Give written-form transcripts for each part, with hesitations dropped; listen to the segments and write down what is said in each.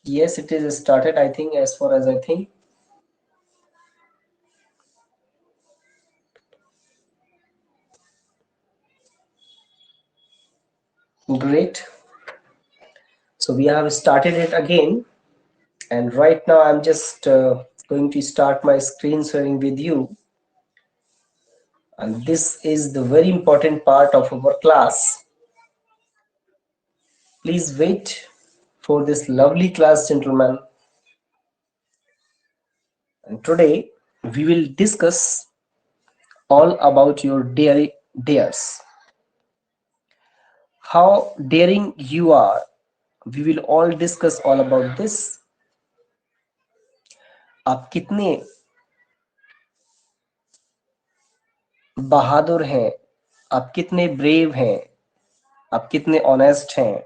Yes, it is started, I think, as far as I think. Great. So we have started it again. And right now I'm just going to start my screen sharing with you. And this is the very important part of our class. Please wait for this lovely class, gentlemen. And today we will discuss all about your dares. How daring you are. We will all discuss all about this. आप कितने बहादुर हैं, आप कितने brave हैं, आप कितने honest हैं,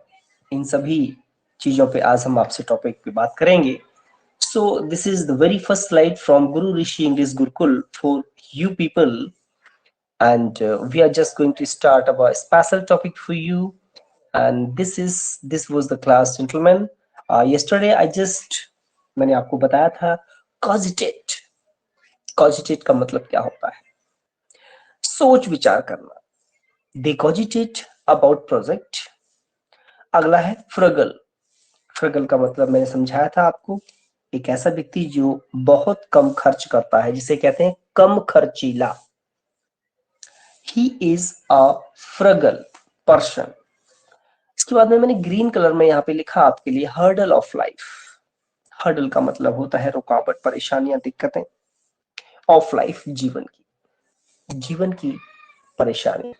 इन सभी चीजों पे आज हम आपसे टॉपिक पे बात करेंगे. So this is the very first slide from Guru Rishi English Gurukul for you people, and we are just going to start our special topic for you. And this was the class, gentlemen. Yesterday I just मैंने आपको बताया था cogitate. Cogitate का मतलब क्या होता है? सोच विचार करना. They cogitate about project. अगला है फ्रगल. फ्रगल का मतलब मैंने समझाया था आपको, एक ऐसा व्यक्ति जो बहुत कम खर्च करता है, जिसे कहते हैं कम खर्चीला. He is a frugal person. इसके बाद में मैंने ग्रीन कलर में यहाँ पे लिखा आपके लिए हर्डल ऑफ लाइफ. हर्डल का मतलब होता है रुकावट, परेशानियां, दिक्कतें. ऑफ लाइफ जीवन की परेशानी.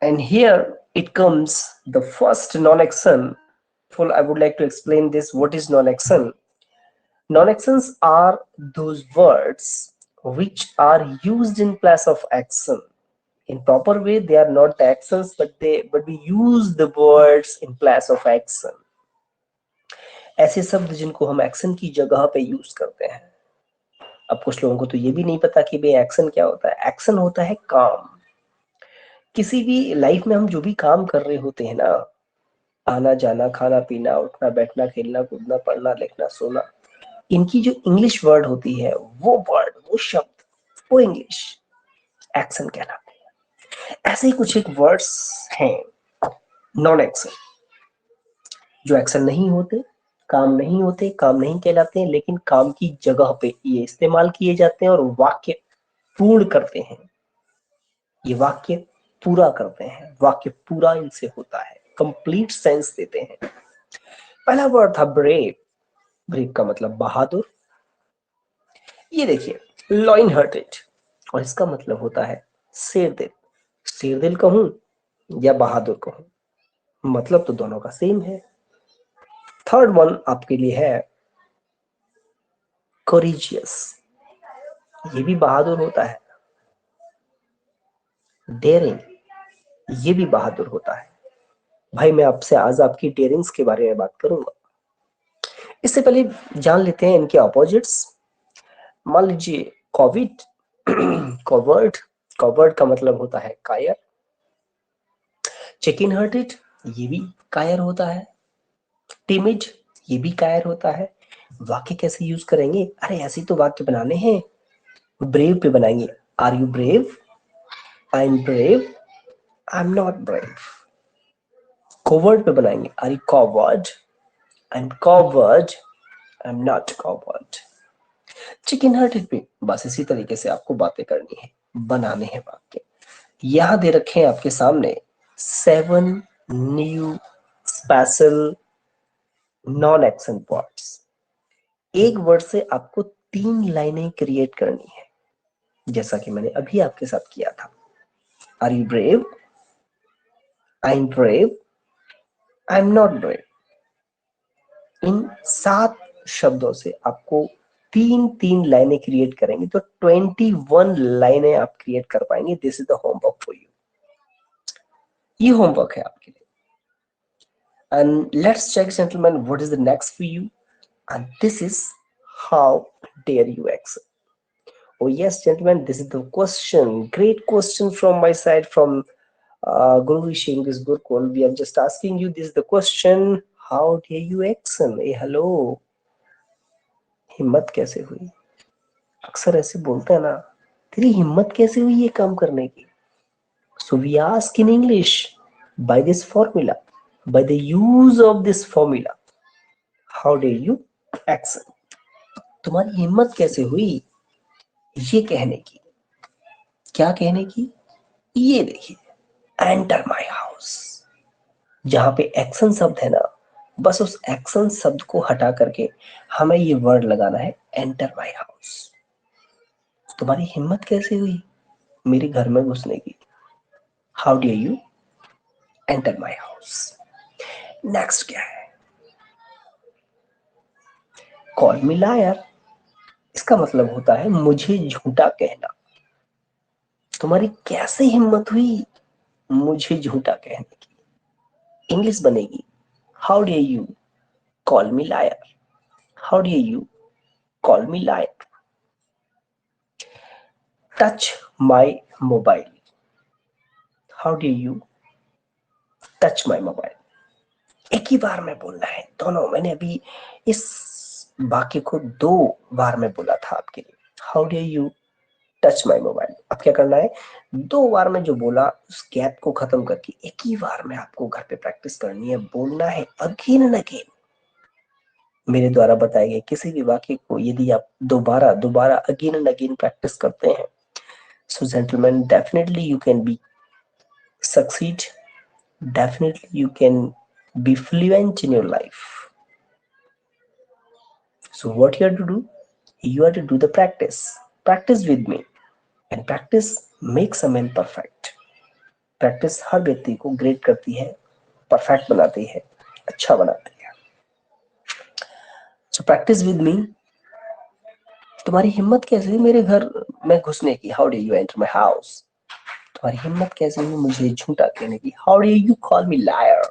And here it comes the first non-action. I would like to explain this. What is non-action? Non-actions are those words which are used in place of action. In proper way, they are not the actions, but we use the words in place of action. ऐसे शब्द जिनको हम action की जगह पे use करते हैं. अब कुछ लोगों को तो ये भी नहीं पता कि भाई एक्शन क्या होता है. एक्शन होता है काम. किसी भी लाइफ में हम जो भी काम कर रहे होते हैं ना, आना जाना, खाना पीना, उठना बैठना, खेलना कूदना, पढ़ना लिखना, सोना, इनकी जो इंग्लिश वर्ड होती है, वो वर्ड, वो शब्द, वो इंग्लिश एक्शन कहलाते हैं. ऐसे ही कुछ एक वर्ड्स हैं नॉन एक्शन, जो एक्शन नहीं होते, काम नहीं होते, काम नहीं कहलाते हैं, लेकिन काम की जगह पे ये इस्तेमाल किए जाते हैं और वाक्य पूर्ण करते हैं. ये वाक्य पूरा करते हैं, वाक्य पूरा इनसे होता है, कंप्लीट सेंस देते हैं. पहला वर्ड था ब्रेव. ब्रेव का मतलब बहादुर. ये देखिए लॉइन हर्टेड, और इसका मतलब होता है शेरदिल. शेरदिल कहूं या बहादुर कहूं, मतलब तो दोनों का सेम है. थर्ड वन आपके लिए है कोरिजियस. ये भी बहादुर होता है. डेयरिंग, ये भी बहादुर होता है. भाई मैं आपसे आज आपकी डेयरिंग्स के बारे में बात करूंगा. इससे पहले जान लेते हैं इनके ऑपोजिट्स. मान लीजिए कोविड, कॉवर्ड. कॉवर्ड का मतलब होता है कायर. चिकन हार्टेड, ये भी कायर होता है. टिमिड, ये भी कायर होता है. वाक्य कैसे यूज करेंगे? अरे ऐसे तो वाक्य बनाने हैं. ब्रेव पे बनाएंगे. Are you brave? I am brave. I am not brave. Coward पे बनाएंगे. Are you coward? I am coward. I am not coward. Chicken hearted पे बस इसी तरीके से आपको बातें करनी है, बनाने हैं वाक्य. यहां दे रखे हैं आपके सामने 7 new special non action words. एक वर्ड से आपको 3 लाइनें क्रिएट करनी है, जैसा कि मैंने अभी आपके साथ किया था. Are you brave? I am brave. I am not brave. इन 7 शब्दों से आपको 3 लाइनें क्रिएट करेंगे तो 21 लाइनें आप क्रिएट कर पाएंगे. This is the homework for you. ये होमवर्क है आपके लिए. And let's check, gentlemen, what is the next for you. And this is how dare you excel. Oh yes, gentlemen, this is the question. Great question from my side, from Guru is sharing this Gurukul. We are just asking you this the question. How dare you action? Hello. हिम्मत कैसे हुई? अक्सर ऐसे बोलते हैं ना, तेरी हिम्मत कैसे हुई ये काम करने की? So we ask in English by this formula, by the use of this formula. How dare you action? तुम्हारी हिम्मत कैसे हुई ये कहने की? क्या कहने की? ये देखिए, एंटर माई हाउस। जहां पे एक्शन शब्द है ना, बस उस एक्शन शब्द को हटा करके हमें ये वर्ड लगाना है, एंटर माई हाउस। तुम्हारी हिम्मत कैसे हुई मेरे घर में घुसने की? How dare you enter my house. Next क्या है? Call me liar. इसका मतलब होता है मुझे झूठा कहना। तुम्हारी कैसे हिम्मत हुई मुझे झूठा कहने की? इंग्लिश बनेगी, how dare you call me liar. How dare you call me liar. Touch my mobile. How dare you touch my mobile. एक ही बार में बोलना है दोनों। मैंने अभी इस वाक्य को 2 बार में बोला था आपके लिए। How dare you touch my mobile. अब क्या करना है, 2 बार में जो बोला उस गैप को खत्म करके एक ही बार में आपको घर पे प्रैक्टिस करनी है, बोलना है अगेन एंड अगेन। मेरे द्वारा बताए गए किसी भी वाक्य को यदि आप दोबारा दोबारा अगेन एंड अगेन प्रैक्टिस करते हैं, so gentlemen, definitely you can be succeed, definitely you can be fluent in your life. So what you have to do, you have to do the practice with me, and practice makes a man perfect. Practice हर व्यक्ति को great करती है, perfect बनाती है, अच्छा बनाती है। So practice with me. तुम्हारी हिम्मत कैसे हुई मेरे घर में घुसने की? How do you enter my house. तुम्हारी हिम्मत कैसे हुई मुझे झूठा कहने की? How do you call me liar.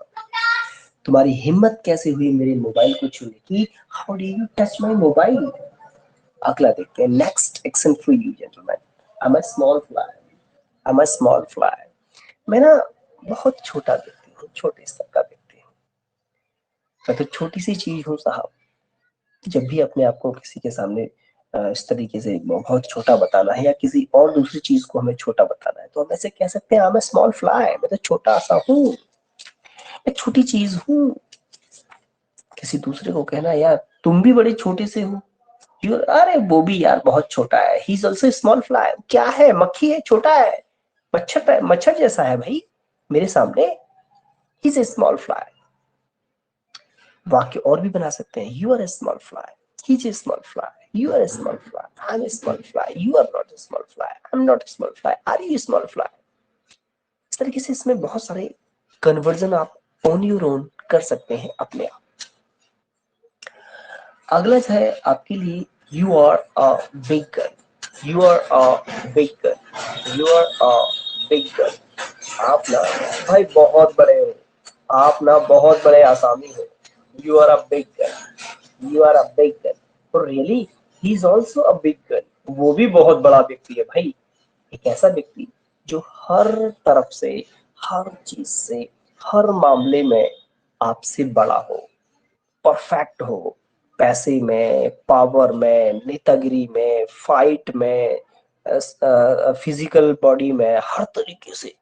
तुम्हारी हिम्मत कैसे हुई मेरे मोबाइल को छूने की? How do you touch my mobile. अगला देखते हैं, next action for you gentleman. I am a small fly. I am a small fly. मैं ना बहुत छोटा व्यक्ति हूँ, छोटे स्तर का व्यक्ति हूँ। मैं तो छोटी सी चीज हूँ साहब। जब भी अपने आप को किसी के सामने इस तरीके से बहुत छोटा बताना है या किसी और दूसरी चीज को हमें छोटा बताना है, तो हम ऐसे कह सकते हैं, आई एम अ स्मॉल फ्लाई। मैं तो छोटा सा हूँ, मैं छोटी चीज हूँ। किसी दूसरे को कहना, यार तुम भी बड़े छोटे से हो, अरे वो भी यार बहुत छोटा है, ही इज ऑल्सो स्मॉल फ्लाई। क्या है, मक्खी है, छोटा है, मच्छर जैसा है भाई मेरे सामने, he is a small fly. वाक्य और भी बना सकते हैं, you are a small fly, he is a small fly, you are a small fly, I am a small fly, you are not a small fly, I am not a small fly, are you small fly. इस तरीके से इसमें बहुत सारे conversion आप on your own कर सकते हैं अपने आप। अगला है आपके लिए, you are a big gun. You are a big gun. You are a big gun. आप ना भाई बहुत बड़े हो, आप ना बहुत बड़े आसामी हो। You are a big gun. You are a big gun. Really he is also a big gun. वो भी बहुत बड़ा व्यक्ति है भाई। एक ऐसा व्यक्ति जो हर तरफ से, हर चीज से, हर मामले में आपसे बड़ा हो, परफेक्ट हो, पैसे में, पावर में, नेतागिरी में, फाइट में, फिजिकल बॉडी में, हर तरीके से।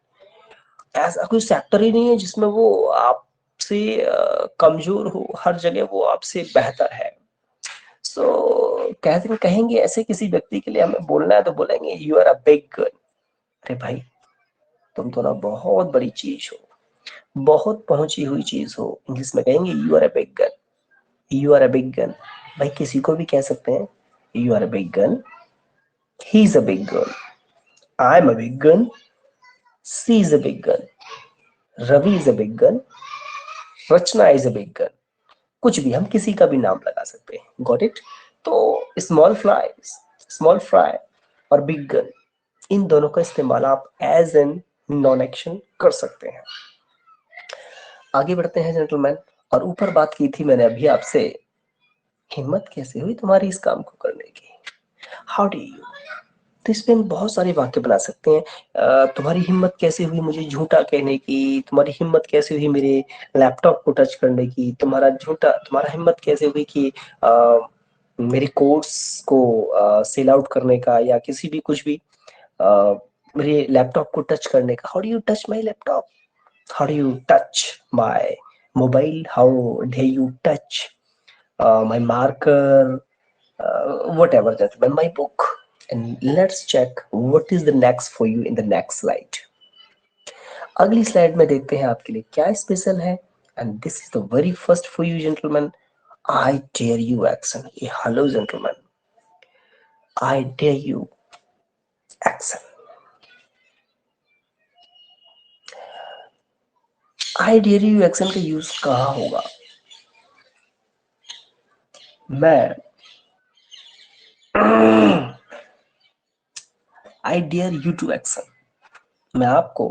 ऐसा कोई सेक्टर ही नहीं है जिसमें वो आपसे कमजोर हो, हर जगह वो आपसे बेहतर है। सो कहेंगे ऐसे किसी व्यक्ति के लिए हमें बोलना है तो बोलेंगे, you are a big girl. अरे भाई तुम तो ना बहुत बड़ी चीज हो, बहुत पहुंची हुई चीज हो। इंग्लिश में कहेंगे, you are a big girl. You are a big gun. भाई किसी को भी कह सकते हैं, you are a big gun, he is a big girl, I am a big gun, she is a big gun, Ravi is a big gun, Rachna is a big gun. कुछ भी, हम किसी का भी नाम लगा सकते हैं। Got it. तो स्मॉल फ्राई और बिग गन, इन दोनों का इस्तेमाल आप एज एन नॉन एक्शन कर सकते हैं। आगे बढ़ते हैं जेंटलमैन। और ऊपर बात की थी मैंने अभी आपसे, हिम्मत कैसे हुई तुम्हारी इस काम को करने की? हाउ डू यू, तो इस पे हम बहुत सारे वाक्य बना सकते हैं। तुम्हारी हिम्मत कैसे हुई मुझे झूठा कहने की, तुम्हारी हिम्मत कैसे हुई मेरे लैपटॉप को टच करने की, तुम्हारा हिम्मत कैसे हुई कि मेरे कोर्स को सेल आउट करने का, या किसी भी कुछ भी मेरे लैपटॉप को टच करने का। How do you touch my laptop, how do you touch my mobile, how day you touch my marker, whatever gentlemen, my book. And let's check what is the next for you in the next slide. अगली slide में देखते हैं आपके लिए क्या special है। And this is the very first for you gentleman, I dare you action. ये hello gentleman, I dare you action. I dare you action का यूज कहाँ होगा? मैं I dare you to action, मैं आपको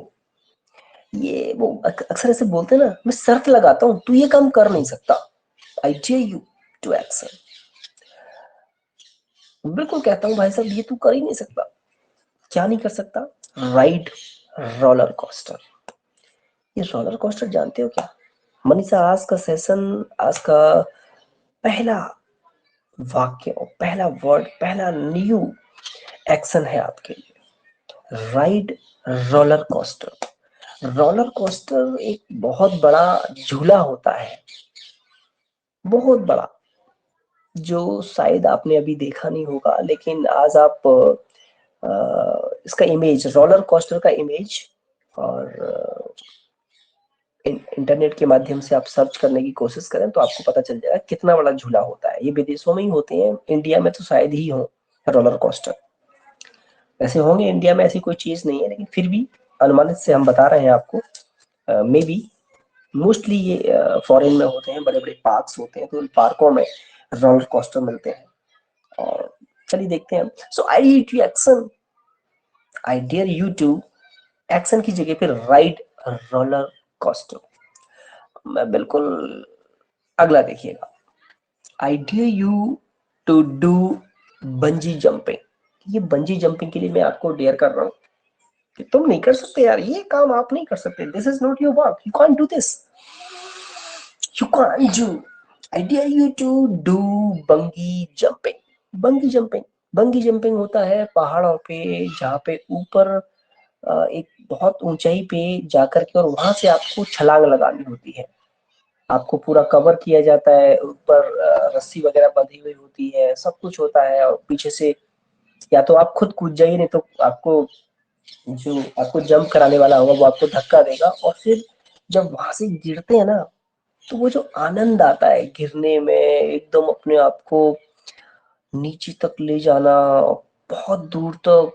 ये वो अक्सर ऐसे बोलते हैं ना, मैं शर्त लगाता हूं तू ये काम कर नहीं सकता। I dare you to action, बिल्कुल कहता हूँ भाई साहब ये तू कर ही नहीं सकता। क्या नहीं कर सकता? Ride roller coaster. ये रोलर कोस्टर जानते हो क्या? मनीषा, आज का सेशन, आज का पहला वाक्य और पहला वर्ड, पहला न्यू एक्शन है आपके लिए, ride roller coaster. Roller coaster एक बहुत बड़ा झूला होता है, बहुत बड़ा, जो शायद आपने अभी देखा नहीं होगा, लेकिन आज आप इसका इमेज, रोलर कोस्टर का इमेज, और इंटरनेट के माध्यम से आप सर्च करने की कोशिश करें तो आपको पता चल जाएगा कितना बड़ा झूला होता है। ये विदेशों में ही होते हैं, इंडिया में तो शायद ही हो रोलर कोस्टर। वैसे होंगे इंडिया में, ऐसी कोई चीज नहीं है, लेकिन फिर भी अनुमानित से हम बता रहे हैं आपको। मे बी मोस्टली ये फॉरेन में होते हैं, बड़े बड़े पार्क्स होते हैं, तो उन पार्कों में रोलर कोस्टर मिलते हैं। और चलिए देखते हैं। So I to action, I dare you to action की जगह पे राइड रोलर कोस्टर। मैं बिल्कुल, अगला देखिएगा, I dare you to do bungee jumping. ये बंजी जंपिंग के लिए मैं आपको डेयर कर रहा हूँ कि तुम नहीं कर सकते यार, ये काम आप नहीं कर सकते, this is not your work, you can't do this, you can't do. I dare you to do bungee jumping. Bungee jumping, bungee jumping होता है पहाड़ों पे, जहाँ पे ऊपर एक बहुत ऊंचाई पे जाकर के, और वहां से आपको छलांग लगानी होती है। आपको पूरा कवर किया जाता है, ऊपर रस्सी वगैरह बंधी हुई होती है, सब कुछ होता है, और पीछे से या तो आप खुद कूद जाइए, नहीं तो आपको जो आपको जंप कराने वाला होगा वो आपको धक्का देगा। और फिर जब वहां से गिरते हैं ना, तो वो जो आनंद आता है गिरने में, एकदम अपने आप को नीचे तक ले जाना, बहुत दूर तक,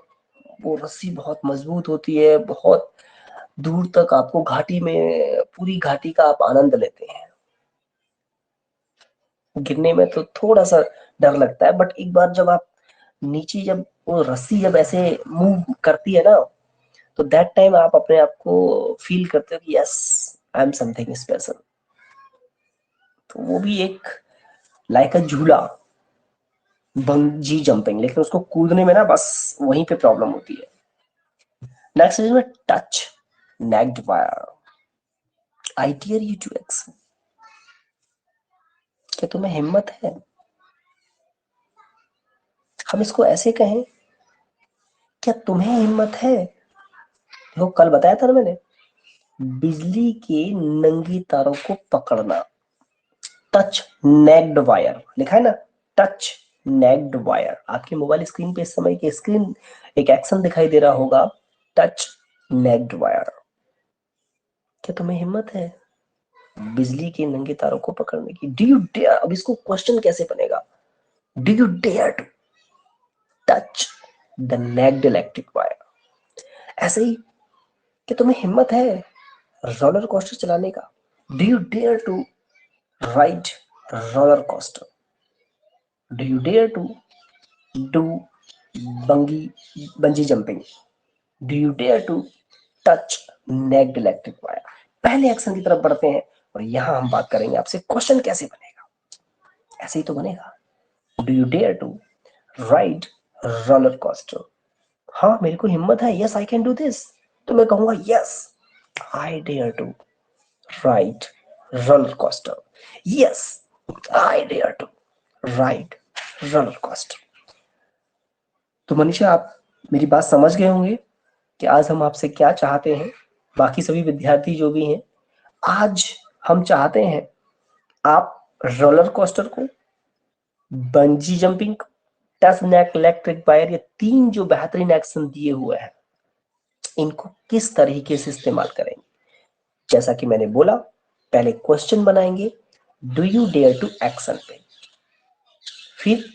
वो रस्सी बहुत मजबूत होती है, बहुत दूर तक आपको घाटी में, पूरी घाटी का आप आनंद लेते हैं। गिरने में तो थोड़ा सा डर लगता है, बट एक बार जब आप नीचे, जब वो रस्सी जब ऐसे मूव करती है ना, तो दैट टाइम आप अपने आप को फील करते हो कि yes, I am something special. तो वो भी एक लाइक अ झूला, बंजी जंपिंग, लेकिन उसको कूदने में ना बस वहीं पे प्रॉब्लम होती है। नेक्स्ट इज में touch naked wire. I dare you to ex, क्या तुम्हें हिम्मत है? हम इसको ऐसे कहें, क्या तुम्हें हिम्मत है? देखो कल बताया था ना मैंने, बिजली के नंगी तारों को पकड़ना। टच नेक्ड वायर लिखा है ना, टच नेक्ड वायर। आपके मोबाइल स्क्रीन पे इस समय की स्क्रीन एक एक्शन दिखाई दे रहा होगा, टच नेक्ड वायर। क्या तुम्हें हिम्मत है बिजली के नंगे तारों को पकड़ने की? डू यू डेयर, अब इसको क्वेश्चन कैसे बनेगा? Do you dare to touch the naked electric wire? ऐसे ही, कि तुम्हें हिम्मत है रोलर कोस्टर चलाने का? Do you dare to ride roller coaster? Do you dare to do bungee bungee jumping? Do you dare to touch naked electric wire? पहले action की तरफ बढ़ते हैं, और यहां हम बात करेंगे आपसे क्वेश्चन कैसे बनेगा। ऐसे ही तो बनेगा, do you dare to ride roller coaster? हाँ मेरे को हिम्मत है, yes I can do this, तो मैं कहूंगा yes I dare to ride roller coaster, yes I dare to ride roller coaster. तो मनीषा, आप मेरी बात समझ गए होंगे कि आज हम आपसे क्या चाहते हैं। बाकी सभी विद्यार्थी जो भी हैं, आज हम चाहते हैं आप रोलर कोस्टर को, बंजी जंपिंग, टफ नेक इलेक्ट्रिक वायर, ये तीन जो बेहतरीन एक्शन दिए हुए हैं, इनको किस तरीके से इस्तेमाल करेंगे। जैसा कि मैंने बोला, पहले क्वेश्चन बनाएंगे do you dare to action पे, फिर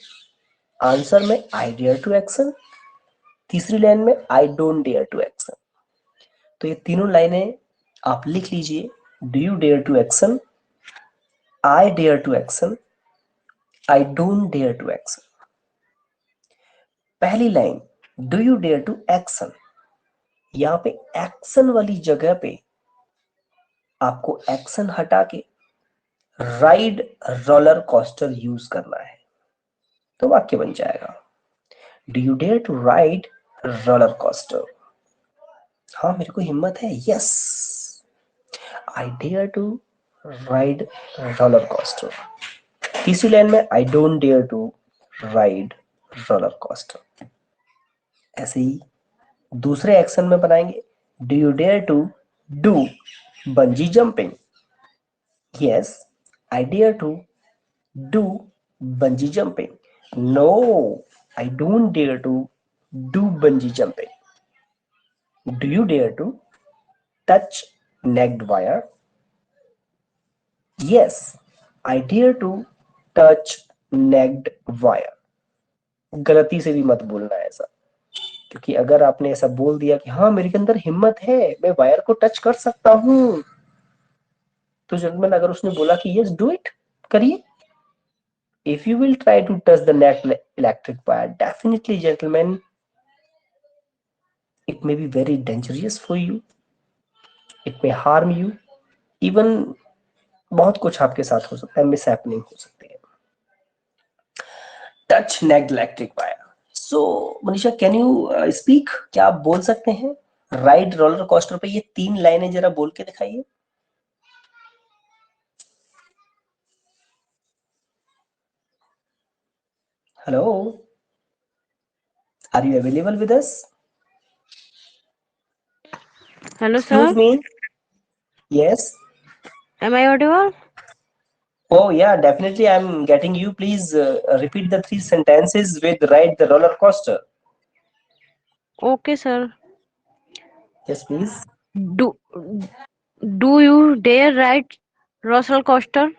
आंसर में आई डेयर टू एक्शन, तीसरी लाइन में I don't dare to action. तो ये तीनों लाइनें आप लिख लीजिए, do you dare to action, I dare to action, I don't dare to action. पहली line do you dare to action, यहां पे एक्शन वाली जगह पे आपको एक्शन हटा के राइड रोलर कोस्टर यूज करना है, तो वाक्य बन जाएगा do you dare to ride roller coaster. हाँ मेरे को हिम्मत है, yes I dare to ride roller coaster. तीसरी लाइन में I don't dare to ride roller coaster. ऐसे ही दूसरे एक्शन में बनाएंगे do you dare to do bungee jumping, yes I dare to do bungee jumping, no I don't dare to do bungee jumping. Do you dare to touch necked wire, yes I dare to touch necked wire। गलती से भी मत बोलना ऐसा, क्योंकि अगर आपने ऐसा बोल दिया कि हाँ मेरे अंदर हिम्मत है, मैं वायर को टच कर सकता हूं, तो जेंटलमैन अगर उसने बोला कि यस डू इट, करिए, if you will try to touch the neck electric wire, definitely gentlemen it may be very dangerous for you, it may harm you, even बहुत कुछ आपके साथ हो सकता है, मिस हैपनिंग हो सकती है। Touch neck electric wire, so Manisha can you speak, क्या आप बोल सकते हैं राइड रोलर कोस्टर पे ये तीन लाइनें जरा बोल के दिखाइए। Hello, are you available with us? Hello, excuse sir. Me, yes, Am I audible? oh yeah, definitely I'm getting you. Please repeat the three sentences with ride the roller coaster. Okay, sir. Yes, please. Do Do you dare ride roller coaster?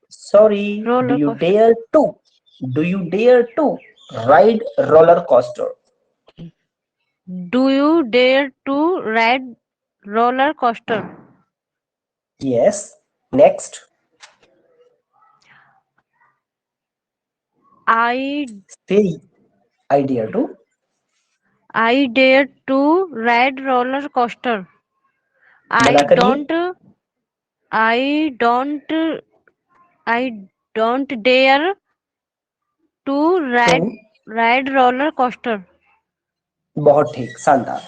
Sorry, do Roller you coaster. dare to? Do you dare to ride roller coaster? Do you dare to ride roller coaster? Yes. Next. I Say, I dare to. I dare to ride roller coaster. मना I करिए don't I don't I don't dare to to। ride roller coaster. बहुत ठीक, शानदार।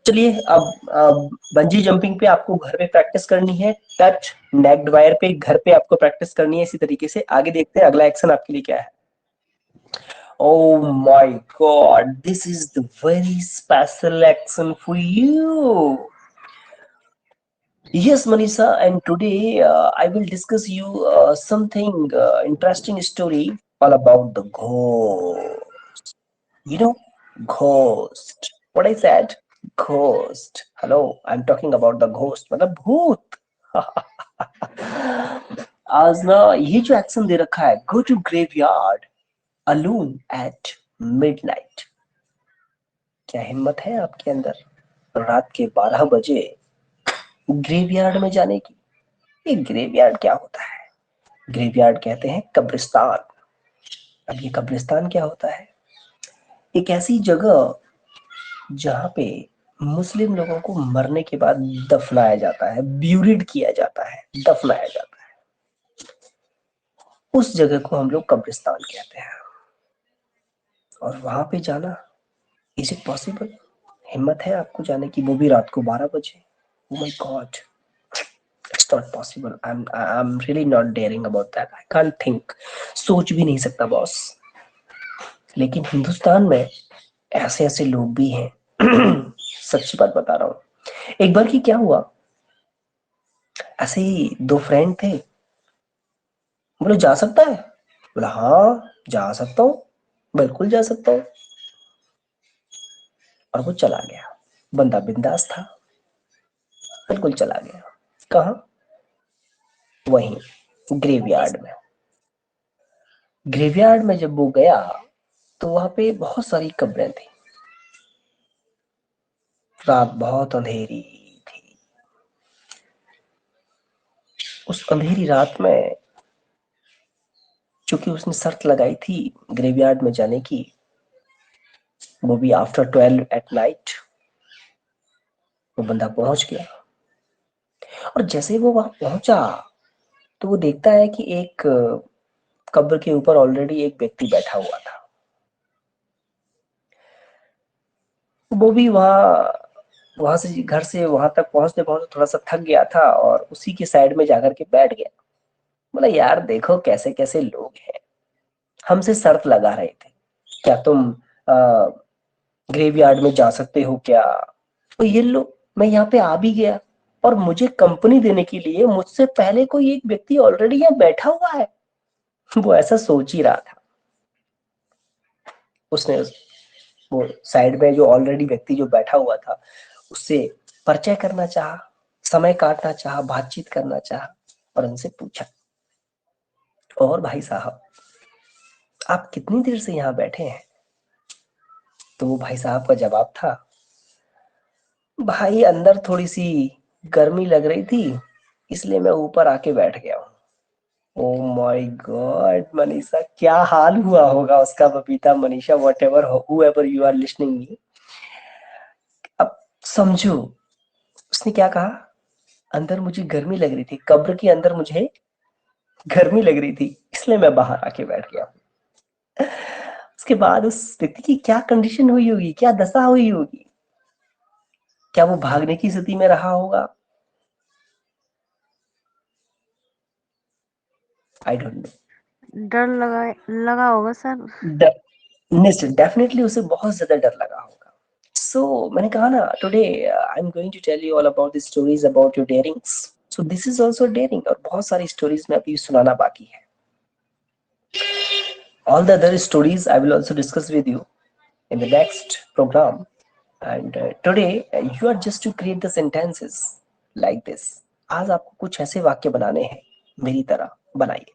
चलिए अब bungee jumping पे आपको घर पे प्रैक्टिस करनी है, टच नेक्ड वायर पे घर पे आपको प्रैक्टिस करनी है। इसी तरीके से आगे देखते हैं अगला एक्शन आपके लिए क्या है। Oh my god, this is the very special action for you. Yes, Manisha, and today I will discuss you something interesting story all about the ghost. You know, ghost. What I said? Ghost. Hello, I'm talking about the ghost, मतलब भूत। आज ना ये जो action दे रखा है, go to graveyard alone at midnight। क्या हिम्मत है आपके अंदर रात के 12 बजे ग्रेवयार्ड में जाने की? ये ग्रेवयार्ड क्या होता है? ग्रेवयार्ड कहते हैं कब्रिस्तान। अब ये कब्रिस्तान क्या होता है? एक ऐसी जगह जहां पे मुस्लिम लोगों को मरने के बाद दफनाया जाता है, ब्यूरिड किया जाता है, दफनाया जाता है, उस जगह को हम लोग कब्रिस्तान कहते हैं। और वहां पे जाना इज इट पॉसिबल? हिम्मत है आपको जाने की, वो भी रात को 12 बजे? Oh my god, it's not possible. I am really not daring about that. I can't think, सोच भी नहीं सकता बॉस। लेकिन हिंदुस्तान में ऐसे ऐसे लोग भी हैं। सच्ची बात बता रहा हूँ। एक बार की क्या हुआ, ऐसे ही दो फ्रेंड थे। बोले जा सकता है? बोला हाँ जा सकता हूँ, बिल्कुल जा सकता हूँ। और वो चला गया। बंदा बिंदास था, बिल्कुल चला गया। कहाँ? वहीं ग्रेवयार्ड में। ग्रेवयार्ड में जब वो गया तो वहां पे बहुत सारी कब्रें थी। रात बहुत अंधेरी थी। उस अंधेरी रात में चूंकि उसने शर्त लगाई थी ग्रेवयार्ड में जाने की, वो भी आफ्टर 12 एट नाइट, वो बंदा पहुंच गया। और जैसे ही वो वहां पहुंचा तो वो देखता है कि एक कब्र के ऊपर ऑलरेडी एक व्यक्ति बैठा हुआ था। वो भी वहां वहां से घर से वहां तक पहुंचते पहुंचते थोड़ा सा थक गया था और उसी के साइड में जाकर के बैठ गया। बोला यार देखो कैसे कैसे लोग हैं, हमसे शर्त लगा रहे थे क्या तुम ग्रेवयार्ड में जा सकते हो क्या? तो ये लो, मैं यहाँ पे आ भी गया और मुझे कंपनी देने के लिए मुझसे पहले कोई एक व्यक्ति ऑलरेडी यहाँ बैठा हुआ है। वो ऐसा सोच ही रहा था। उसने वो साइड में जो ऑलरेडी व्यक्ति जो बैठा हुआ था उससे परिचय करना चाहा, समय काटना चाहा, बातचीत करना चाहा और उनसे पूछा, और भाई साहब आप कितनी देर से यहाँ बैठे हैं? तो वो भाई साहब का जवाब था, भाई अंदर थोड़ी सी गर्मी लग रही थी इसलिए मैं ऊपर आके बैठ गया हूँ। ओ माय गॉड मनीषा, क्या हाल हुआ होगा उसका, Babita, Manisha, whatever whoever you are listening me. अब समझो उसने क्या कहा, अंदर मुझे गर्मी लग रही थी, कब्र के अंदर मुझे गर्मी लग रही थी इसलिए मैं बाहर आके बैठ गया। उसके बाद उस व्यक्ति की क्या कंडीशन हुई होगी, क्या दशा हुई होगी? क्या वो भागने की स्थिति में रहा होगा? I don't know. डर लगा होगा सर। निश्चित डेफिनेटली उसे बहुत ज्यादा डर लगा होगा। सो मैंने कहा ना, today I am going to tell you all about the stories about your darings. So this is also daring, और बहुत सारी स्टोरीज में अभी सुनाना बाकी है। All the other stories I will also discuss with you in the next program. And today you are just to create the sentences like this. आज आपको कुछ ऐसे वाक्य बनाने हैं मेरी तरह, बनाइए।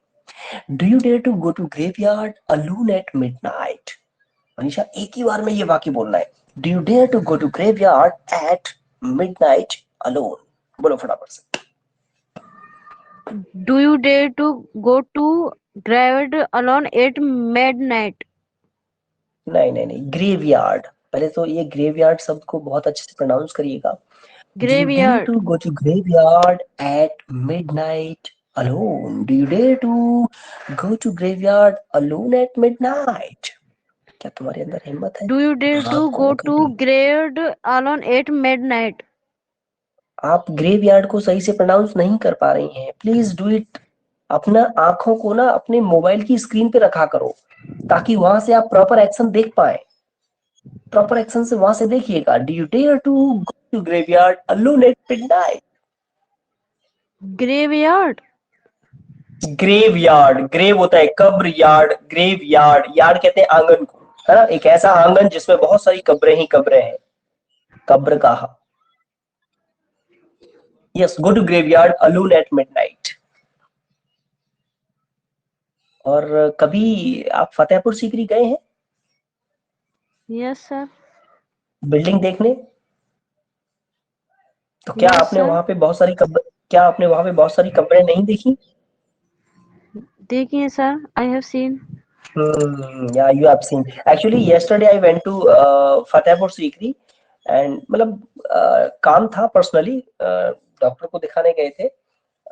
Do you dare to go to graveyard alone at midnight? Manisha एक ही बार में ये वाक्य बोलना है। Do you dare to go to graveyard at midnight alone? बोलो फटाफट से। Do you dare to go to graveyard alone at midnight? नहीं नहीं नहीं, ग्रेवयार्ड। पहले तो ये ग्रेवयार्ड शब्द को बहुत अच्छे से प्रोनाउंस करिएगा। Do you dare Graveyard. to go to graveyard at midnight alone? Do you dare to go to graveyard alone at midnight? क्या तुम्हारे अंदर हिम्मत है Do you dare to रात को go अकेले? to graveyard alone at midnight? आप graveyard को सही से प्रोनाउंस नहीं कर पा रही हैं, प्लीज डू इट। अपना आंखों को ना अपने मोबाइल की स्क्रीन पे रखा करो ताकि वहां से आप प्रॉपर एक्शन देख पाए। प्रॉपर एक्शन से वहां से देखिएगा। Do you dare to go to graveyard alone at midnight? Graveyard. Graveyard, grave होता है कब्र, यार्ड ग्रेव यार्ड, यार्ड कहते हैं आंगन को, है ना, एक ऐसा आंगन जिसमें बहुत सारी कब्रें ही कब्रें हैं, कब्र कहा। Yes, go to graveyard alone at midnight. और कभी आप फतेहपुर सीकरी गए हैं Yes, sir. बिल्डिंग देखने? तो क्या Yes, आपने sir. वहां पे बहुत सारी कब्र, क्या आपने वहां पे बहुत सारी कब्रें नहीं देखी? देखिए sir, I have seen. Yeah, you have seen. Actually, yesterday I went to Fatehpur Sikri and मतलब काम था पर्सनली, डॉक्टर को दिखाने गए थे,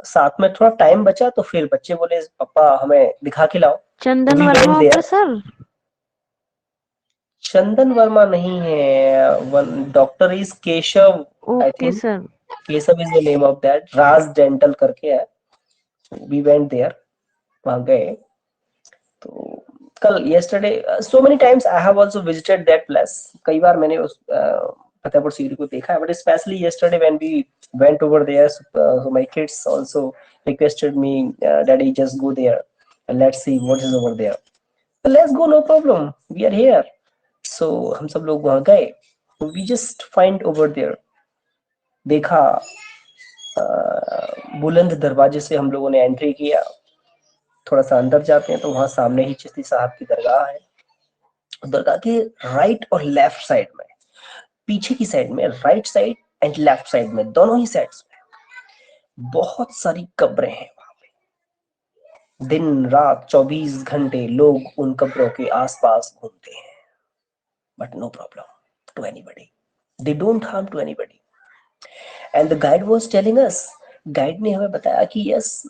साथ में थोड़ा टाइम बचा तो फिर बच्चे बोले पापा हमें दिखा के लाओ, तो चंदन वी वर्मा वेंट होगा देयर। सर। चंदन वर्मा नहीं है, one doctor is Keshav, I okay think sir. Keshav is the name of that, Raj dental करके है। वी वेंट देयर, वहां गए। तो कल yesterday so many times I have also visited that place, कई बार मैंने उस फतेहपुर सीकरी को देखा है, but especially yesterday when we went over there, so my kids also requested me, daddy just go there and let's see what is over there, so let's go, no problem, we are here। so हम सब लोग वहां गए, we just find over there, देखा, बुलंद दरवाजे से हम लोगों ने एंट्री किया। थोड़ा सा अंदर जाते हैं तो वहां सामने ही चिश्ती साहब की दरगाह है। दरगाह के राइट और लेफ्ट साइड में, पीछे की साइड में, right side and left side में, दोनों ही साइड्स में बहुत सारी कब्रें हैं वहां पे। दिन रात 24 घंटे लोग उन कब्रों के आसपास घूमते हैं, but no problem to anybody, they don't harm to anybody. And the guide was telling us, guide ने हमें बताया कि यस,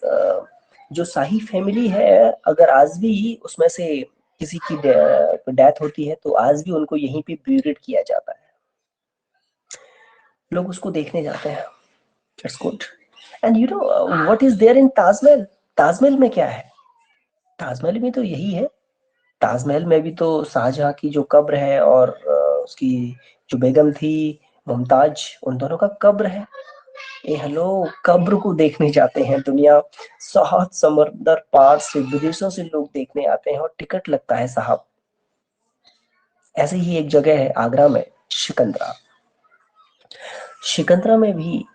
जो शाही फैमिली है, अगर आज भी उसमें से किसी की डेथ होती है तो आज भी उनको यहीं पे ब्यूरिड किया जाता है, लोग उसको देखने जाते हैं। It's good. And you know what is there in Taj Mahal? Taj Mahal में क्या है? ताजमहल में तो यही है। ताजमहल में भी तो शाहजहां की जो कब्र है और उसकी जो बेगम थी मुमताज, उन दोनों का कब्र है। ए हेलो, कब्र को देखने जाते हैं दुनिया, सात समंदर पार से विदेशों से लोग देखने आते हैं और टिकट लगता है साहब। ऐसे ही एक जगह है आगरा में, सिकंदरा। सिकंदरा में भी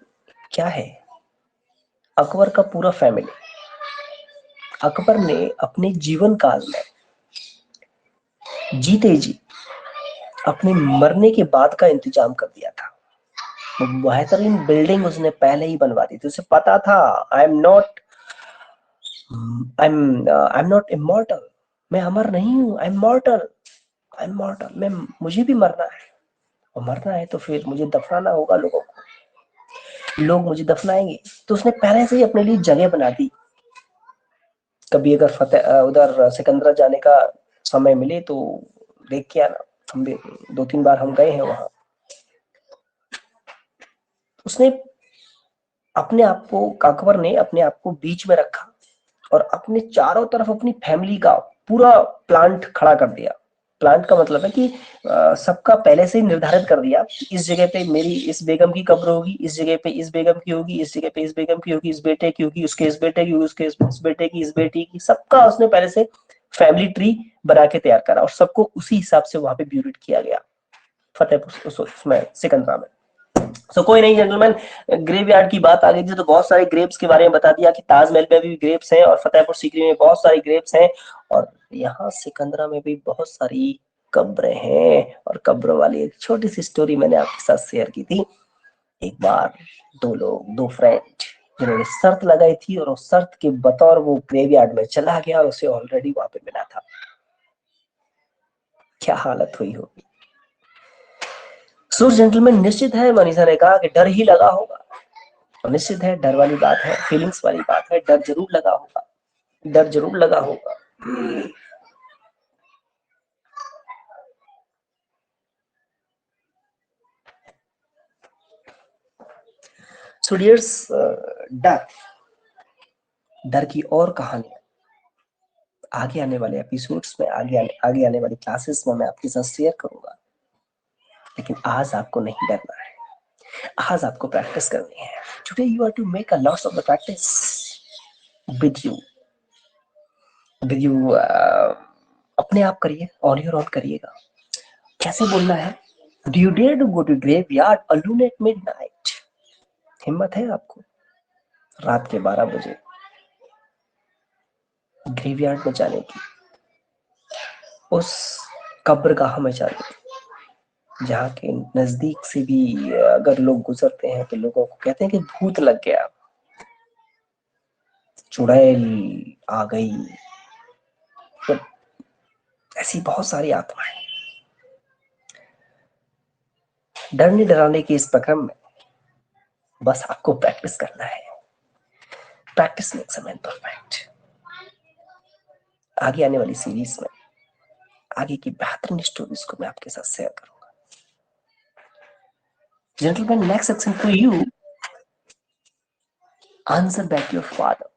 क्या है, अकबर का पूरा फैमिली, अकबर ने अपने जीवन काल में जीते जी अपने मरने के बाद का इंतजाम कर दिया था। बेहतरीन बिल्डिंग उसने पहले ही बनवा दी थी, उसे पता था आई एम नॉट इमॉर्टल, मैं अमर नहीं हूं, आई एम मॉर्टल, मैं, मुझे भी मरना है, और मरना है तो फिर मुझे दफनाना होगा लोगों को, लोग मुझे दफनाएंगे। तो उसने पहले से ही अपने लिए जगह बना दी। कभी अगर फतेह उधर सिकंदरा जाने का समय मिले तो देख के आना, हम भी 2-3 बार हम गए हैं वहां। उसने अपने आप को, अकबर ने अपने आप को बीच में रखा और अपने चारों तरफ अपनी फैमिली का पूरा प्लांट खड़ा कर दिया। प्लांट का मतलब है कि सबका पहले से ही निर्धारित कर दिया, इस जगह पे मेरी इस बेगम की कब्र होगी, इस जगह पे इस बेगम की होगी, इस जगह पे इस बेगम की होगी, इस बेटे की होगी, उसके इस बेटे की होगी, उसके इस बेटे की, इस बेटी की, सबका उसने पहले से फैमिली ट्री बना के तैयार करा और सबको उसी हिसाब से वहां पे ब्यूरिट किया गया, फतेहपुर उसमें, सिकंदरा में। सो कोई नहीं जेंटलमैन, ग्रेव यार्ड की बात आ गई थी तो बहुत सारे ग्रेप्स के बारे में बता दिया कि ताजमहल में भी ग्रेप्स हैं और फतेहपुर सीकरी में बहुत सारी ग्रेप्स हैं, और यहाँ सिकंदरा में भी बहुत सारी कब्रें हैं। और कब्रों वाली एक छोटी सी स्टोरी मैंने आपके साथ शेयर की थी। एक बार दो लोग, दो फ्रेंड, जिन्होंने शर्त लगाई थी और उस शर्त के बतौर वो ग्रेवयार्ड में चला गया और उसे ऑलरेडी वहां पे मिला था, क्या हालत हुई होगी। सो जेंटलमैन, निश्चित है मनीषा ने कहा कि डर ही लगा होगा, और निश्चित है डर वाली बात है, फीलिंग्स वाली बात है, डर जरूर लगा होगा, डर जरूर लगा होगा। सो डियर्स, डर, डर की और कहानी आगे आने वाले एपिसोड्स में, आगे आने वाली क्लासेस में मैं आपके साथ शेयर करूंगा। लेकिन आज आपको नहीं डरना है, आज आपको प्रैक्टिस करनी है। Today you are to make a lots of the practice with you, with you. अपने आप करिए, ऑन योर ऑन करिएगा। कैसे बोलना है? Do you dare to go to graveyard alone at midnight? हिम्मत है आपको रात के 12 बजे ग्रेवयार्ड में जाने की, उस कब्रगाह में जाने की जहाँ के नजदीक से भी अगर लोग गुजरते हैं तो लोगों को कहते हैं कि भूत लग गया, चुड़ैल आ गई, तो ऐसी बहुत सारी आत्माएं। डरने डराने की इस प्रक्रम में बस आपको प्रैक्टिस करना है। Practice makes a man perfect. आगे आने वाली सीरीज में आगे की बेहतरीन स्टोरीज को मैं आपके साथ शेयर करूंगा। Gentleman, next section for you, answer back your father.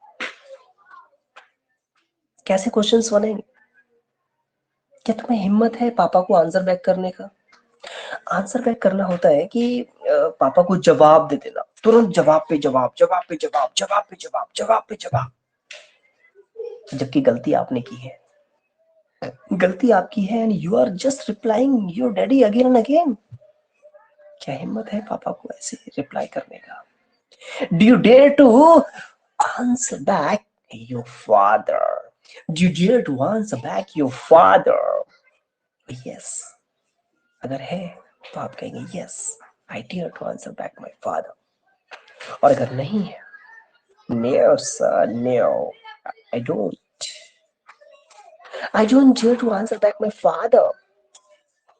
कैसे क्वेश्चंस बनेंगे? क्या तुम्हें हिम्मत है पापा को आंसर बैक करने का? आंसर बैक करना होता है कि पापा को जवाब दे देना, तुरंत जवाब पे जवाब, जवाब पे जवाब, जवाब पे जवाब, जवाब पे जवाब, जबकि गलती आपने की है। गलती आपकी है and you are just replying your daddy again and again. क्या हिम्मत है पापा को ऐसे रिप्लाई करने का? Do you dare to answer back your father? Do you dare to answer back your father? Yes, अगर है तो आप कहेंगे yes, I dare to answer back my father. और अगर नहीं है, no sir, no, I don't, I don't dare to answer back my father.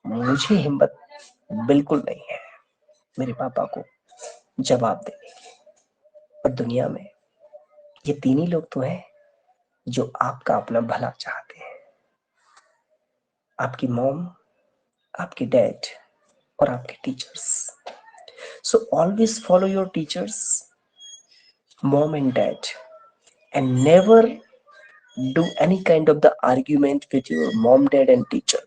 मुझे हिम्मत बिल्कुल नहीं है मेरे पापा को जवाब देने की। और दुनिया में ये तीन ही लोग तो हैं जो आपका अपना भला चाहते हैं, आपकी मॉम, आपके डैड और आपके teachers. So always follow your teachers, mom and dad, and never do any kind of the argument with your mom, dad and teacher.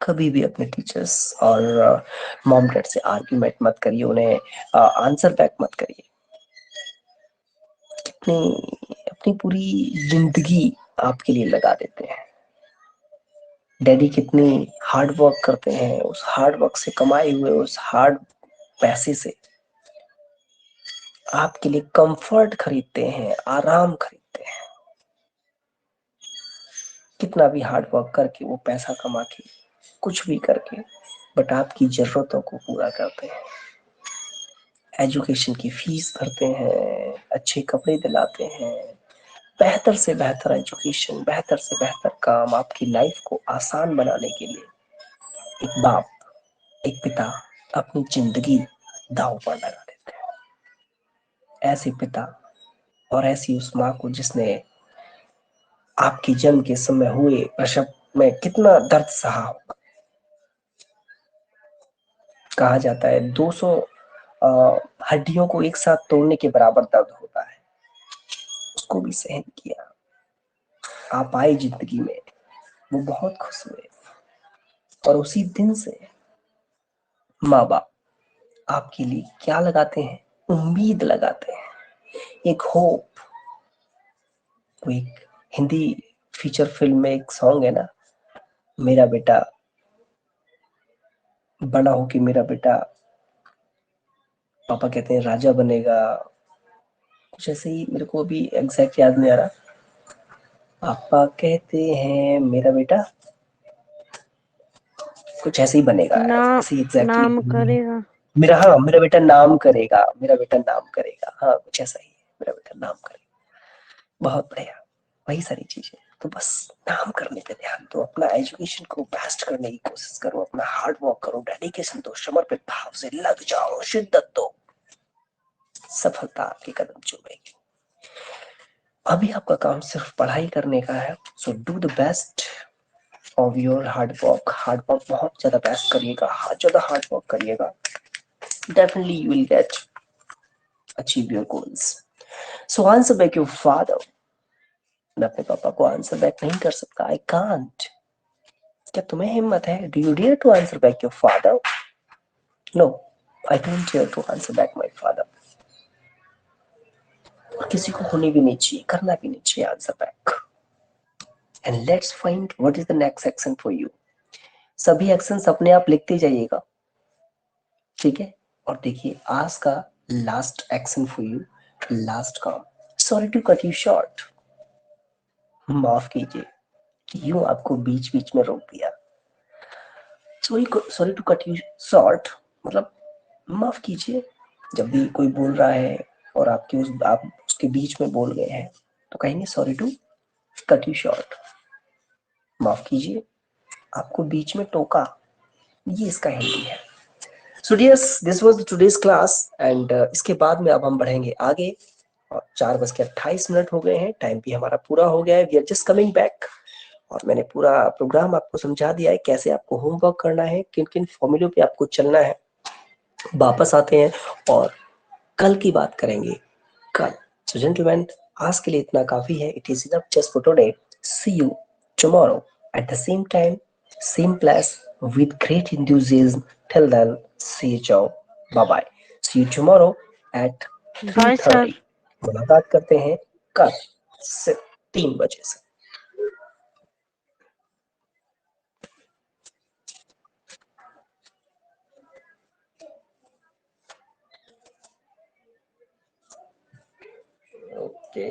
कभी भी अपने टीचर्स और मॉम डैड से आर्ग्यूमेंट मत करिए, उन्हें आंसर बैक मत करिए। कितनी अपनी पूरी जिंदगी आपके लिए लगा देते हैं। डैडी कितनी हार्ड वर्क करते हैं, उस हार्ड वर्क से कमाए हुए उस हार्ड पैसे से आपके लिए कंफर्ट खरीदते हैं, आराम खरीदते हैं। कितना भी हार्ड वर्क करके वो पैसा कमा के, कुछ भी करके, बट आपकी जरूरतों को पूरा करते हैं। एजुकेशन की फीस भरते हैं, अच्छे कपड़े दिलाते हैं, बेहतर से बेहतर एजुकेशन, बेहतर से बेहतर काम, आपकी लाइफ को आसान बनाने के लिए एक बाप, एक पिता अपनी जिंदगी दांव पर लगा देते हैं। ऐसे पिता और ऐसी उस माँ को जिसने आपके जन्म के समय हुए प्रसव में कितना दर्द सहा होगा। कहा जाता है 200 हड्डियों को एक साथ तोड़ने के बराबर दर्द होता है, उसको भी सहन किया। आप आए जिंदगी में, वो बहुत खुश हुए, और उसी दिन से माँ बाप आपके लिए क्या लगाते हैं? उम्मीद लगाते हैं, एक होप। वो एक हिंदी फीचर फिल्म में एक सॉन्ग है ना, मेरा बेटा बड़ा हो कि मेरा बेटा, पापा कहते हैं राजा बनेगा, कुछ ऐसे ही, मेरे को अभी एग्जैक्ट याद नहीं आ रहा। पापा कहते हैं मेरा बेटा कुछ ऐसे ही बनेगा, ना ऐसे एग्जैक्टली नाम करेगा। मेरा, हाँ मेरा बेटा नाम करेगा, मेरा बेटा नाम करेगा, हाँ कुछ ऐसा ही है, मेरा बेटा नाम करेगा। बहुत बढ़िया, वही सारी चीजें। तो बस नाम करने पे ध्यान दो, अपना एजुकेशन को बेस्ट करने की कोशिश करो, अपना हार्ड वर्क करो, डेडिकेशन दो, समर्पित भाव से लग जाओ, शिद्दत दो, सफलता आपके कदम चूमेगी। अभी आपका काम सिर्फ पढ़ाई करने का है। So do the best of your hard work. Hard work बहुत ज्यादा बेस्ट करिएगा, ज्यादा हार्ड वर्क करिएगा, definitely you will get achieve your goals. So answer back your father. मैं अपने पापा को आंसर बैक नहीं कर सकता, आई कांट। क्या तुम्हें हिम्मत है? Do you dare to answer back your father? No, I don't dare to answer back my father. और किसी को होनी भी नहीं चाहिए, करना भी नहीं चाहिए answer back. And let's find what is the next action for you. सभी एक्शंस अपने आप लिखते जाइएगा, ठीक है? और देखिए आज का last action for you, last काम। Sorry to cut you short, माफ कीजिए, यूं आपको बीच बीच में रोक दिया। Sorry to cut you short मतलब माफ कीजिए, जब भी कोई बोल रहा है और आप उसके बीच में बोल गए हैं तो कहेंगे sorry to cut you short, माफ कीजिए आपको बीच में टोका। ये इसका हिंदी है। So dears, this was today's class and इसके बाद में अब हम बढ़ेंगे आगे। और 4:28 हो गए हैं, टाइम भी हमारा पूरा हो गया है। We are just coming back और मैंने पूरा प्रोग्राम आपको समझा दिया है, कैसे आपको होमवर्क करना है, किन किन फॉर्मूलों पे आपको चलना है। वापस आते हैं और कल की बात करेंगे। कल, सो जेंटलमैन, आज के लिए इतना काफी है। It is enough just for today. See you tomorrow at the same time, same place, with great enthusiasm. Till then, see you, Joe. Bye bye. See you tomorrow at bye sir. 3:30. मुलाकात करते हैं कल से 3 बजे से। Okay.